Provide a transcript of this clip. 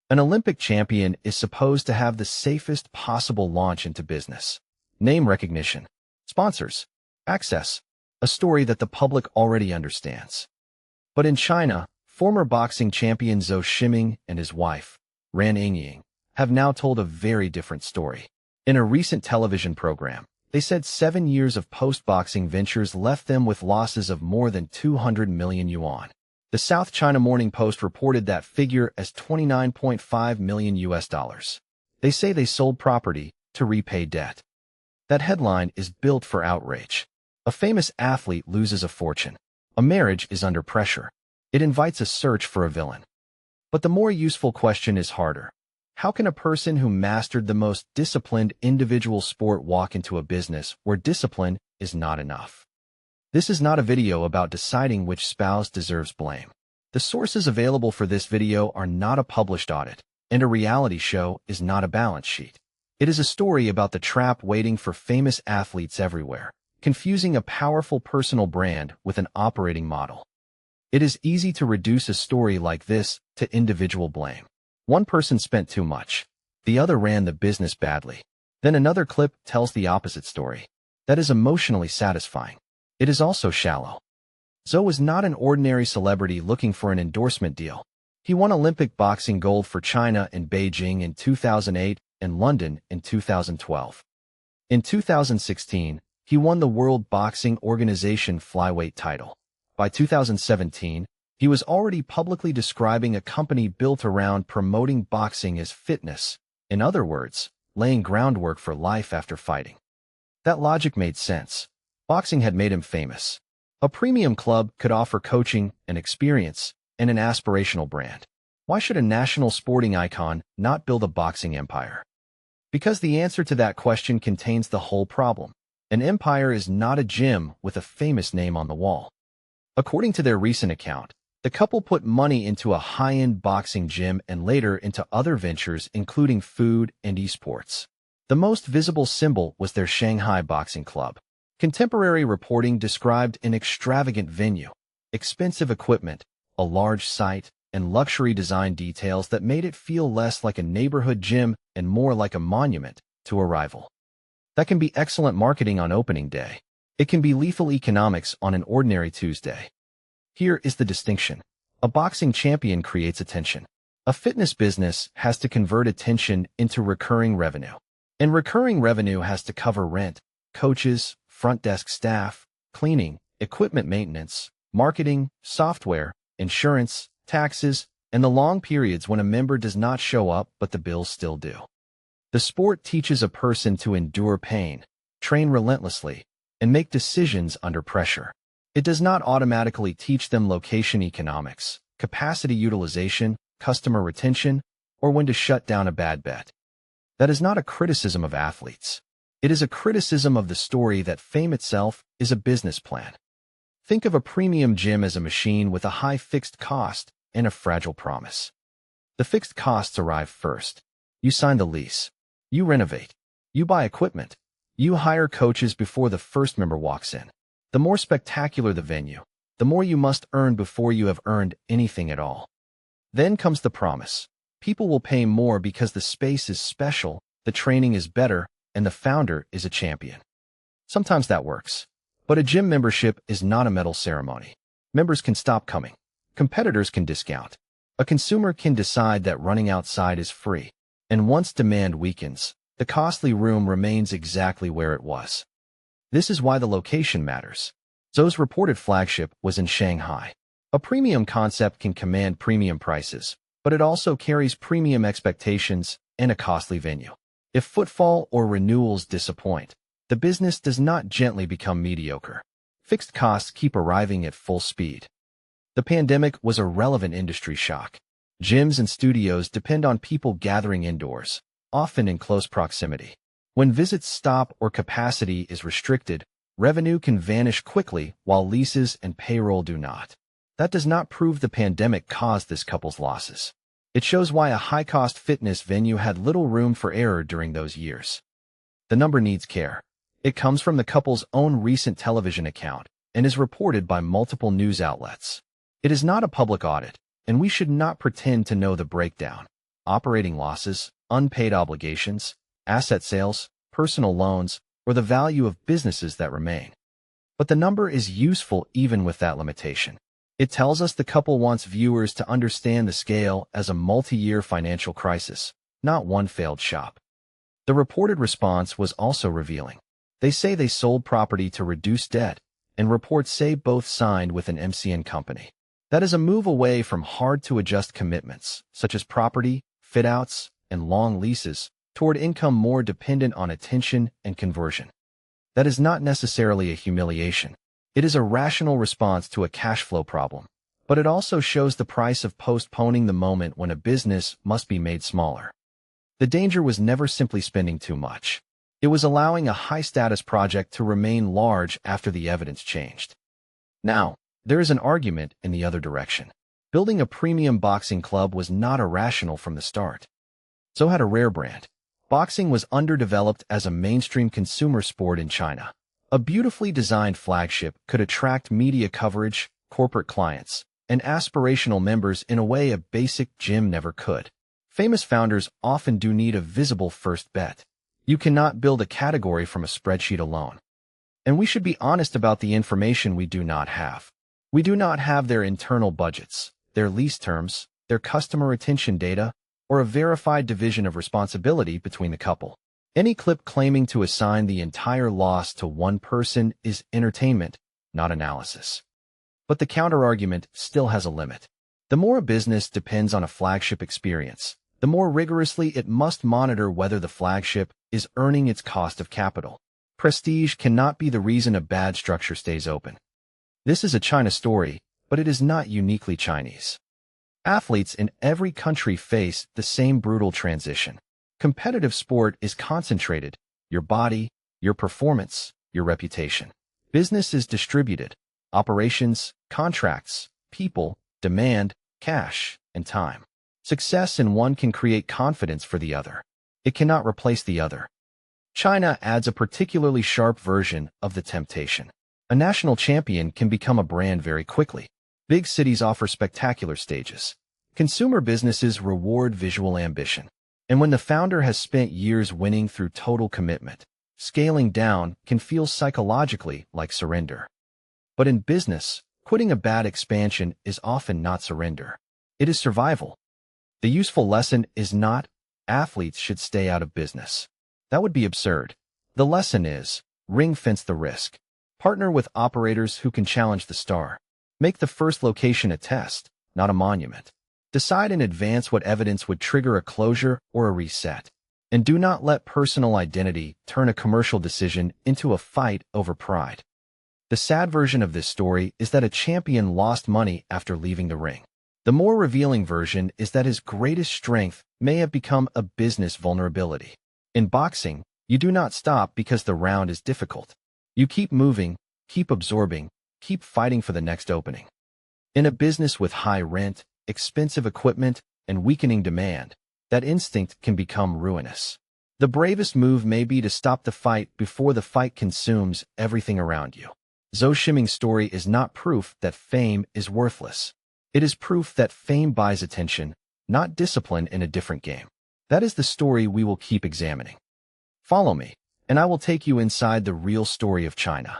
An Olympic champion is supposed to have the safest possible launch into business. Name recognition, sponsors, access, a story that the public already understands. But in China, former boxing champion Zou Shiming and his wife, Yingying, have now told a very different story. In a recent television program, they said 7 years of post-boxing ventures left them with losses of more than 200 million yuan. The South China Morning Post reported that figure as $29.5 million. They say they sold property to repay debt. That headline is built for outrage. A famous athlete loses a fortune. A marriage is under pressure. It invites a search for a villain. But the more useful question is harder. How can a person who mastered the most disciplined individual sport walk into a business where discipline is not enough? This is not a video about deciding which spouse deserves blame. The sources available for this video are not a published audit, and a reality show is not a balance sheet. It is a story about the trap waiting for famous athletes everywhere, confusing a powerful personal brand with an operating model. It is easy to reduce a story like this to individual blame. One person spent too much. The other ran the business badly. Then another clip tells the opposite story. That is emotionally satisfying. It is also shallow. Zou was not an ordinary celebrity looking for an endorsement deal. He won Olympic boxing gold for China in Beijing in 2008 and London in 2012. In 2016, he won the World Boxing Organization flyweight title. By 2017, he was already publicly describing a company built around promoting boxing as fitness, in other words, laying groundwork for life after fighting. That logic made sense. Boxing had made him famous. A premium club could offer coaching, an experience, and an aspirational brand. Why should a national sporting icon not build a boxing empire? Because the answer to that question contains the whole problem. An empire is not a gym with a famous name on the wall. According to their recent account, the couple put money into a high-end boxing gym and later into other ventures including food and esports. The most visible symbol was their Shanghai boxing club. Contemporary reporting described an extravagant venue, expensive equipment, a large site, and luxury design details that made it feel less like a neighborhood gym and more like a monument to a rival. That can be excellent marketing on opening day. It can be lethal economics on an ordinary Tuesday. Here is the distinction. A boxing champion creates attention. A fitness business has to convert attention into recurring revenue. And recurring revenue has to cover rent, coaches, front desk staff, cleaning, equipment maintenance, marketing, software, insurance, taxes, and the long periods when a member does not show up but the bills still do. The sport teaches a person to endure pain, train relentlessly, and make decisions under pressure. It does not automatically teach them location economics, capacity utilization, customer retention, or when to shut down a bad bet. That is not a criticism of athletes. It is a criticism of the story that fame itself is a business plan. Think of a premium gym as a machine with a high fixed cost and a fragile promise. The fixed costs arrive first. You sign the lease. You renovate. You buy equipment. You hire coaches before the first member walks in. The more spectacular the venue, the more you must earn before you have earned anything at all. Then comes the promise. People will pay more because the space is special, the training is better, and the founder is a champion. Sometimes that works. But a gym membership is not a medal ceremony. Members can stop coming. Competitors can discount. A consumer can decide that running outside is free. And once demand weakens, the costly room remains exactly where it was. This is why the location matters. Zou's reported flagship was in Shanghai. A premium concept can command premium prices, but it also carries premium expectations and a costly venue. If footfall or renewals disappoint, the business does not gently become mediocre. Fixed costs keep arriving at full speed. The pandemic was a relevant industry shock. Gyms and studios depend on people gathering indoors, often in close proximity. When visits stop or capacity is restricted, revenue can vanish quickly while leases and payroll do not. That does not prove the pandemic caused this couple's losses. It shows why a high-cost fitness venue had little room for error during those years. The number needs care. It comes from the couple's own recent television account and is reported by multiple news outlets. It is not a public audit, and we should not pretend to know the breakdown. operating losses, unpaid obligations, asset sales, personal loans, or the value of businesses that remain. But the number is useful even with that limitation. It tells us the couple wants viewers to understand the scale as a multi-year financial crisis, not one failed shop. The reported response was also revealing. They say they sold property to reduce debt, and reports say both signed with an MCN company. That is a move away from hard-to-adjust commitments, such as property, fit-outs, and long leases, toward income more dependent on attention and conversion. That is not necessarily a humiliation. It is a rational response to a cash flow problem, but it also shows the price of postponing the moment when a business must be made smaller. The danger was never simply spending too much. It was allowing a high-status project to remain large after the evidence changed. Now, there is an argument in the other direction. Building a premium boxing club was not irrational from the start. Zou had a rare brand. Boxing was underdeveloped as a mainstream consumer sport in China. A beautifully designed flagship could attract media coverage, corporate clients, and aspirational members in a way a basic gym never could. Famous founders often do need a visible first bet. You cannot build a category from a spreadsheet alone. And we should be honest about the information we do not have. We do not have their internal budgets, their lease terms, their customer retention data, or a verified division of responsibility between the couple. Any clip claiming to assign the entire loss to one person is entertainment, not analysis. But the counterargument still has a limit. The more a business depends on a flagship experience, the more rigorously it must monitor whether the flagship is earning its cost of capital. Prestige cannot be the reason a bad structure stays open. This is a China story, but it is not uniquely Chinese. Athletes in every country face the same brutal transition. Competitive sport is concentrated: your body, your performance, your reputation. Business is distributed: operations, contracts, people, demand, cash, and time. Success in one can create confidence for the other. It cannot replace the other. China adds a particularly sharp version of the temptation. A national champion can become a brand very quickly. Big cities offer spectacular stages. Consumer businesses reward visual ambition. And when the founder has spent years winning through total commitment, scaling down can feel psychologically like surrender. But in business, quitting a bad expansion is often not surrender. It is survival. The useful lesson is not, athletes should stay out of business. That would be absurd. The lesson is, ring-fence the risk. Partner with operators who can challenge the star. Make the first location a test, not a monument. Decide in advance what evidence would trigger a closure or a reset. And do not let personal identity turn a commercial decision into a fight over pride. The sad version of this story is that a champion lost money after leaving the ring. The more revealing version is that his greatest strength may have become a business vulnerability. In boxing, you do not stop because the round is difficult. You keep moving, keep absorbing, keep fighting for the next opening. In a business with high rent, expensive equipment, and weakening demand, that instinct can become ruinous. The bravest move may be to stop the fight before the fight consumes everything around you. Zou Shiming's story is not proof that fame is worthless. It is proof that fame buys attention, not discipline in a different game. That is the story we will keep examining. Follow me, and I will take you inside the real story of China.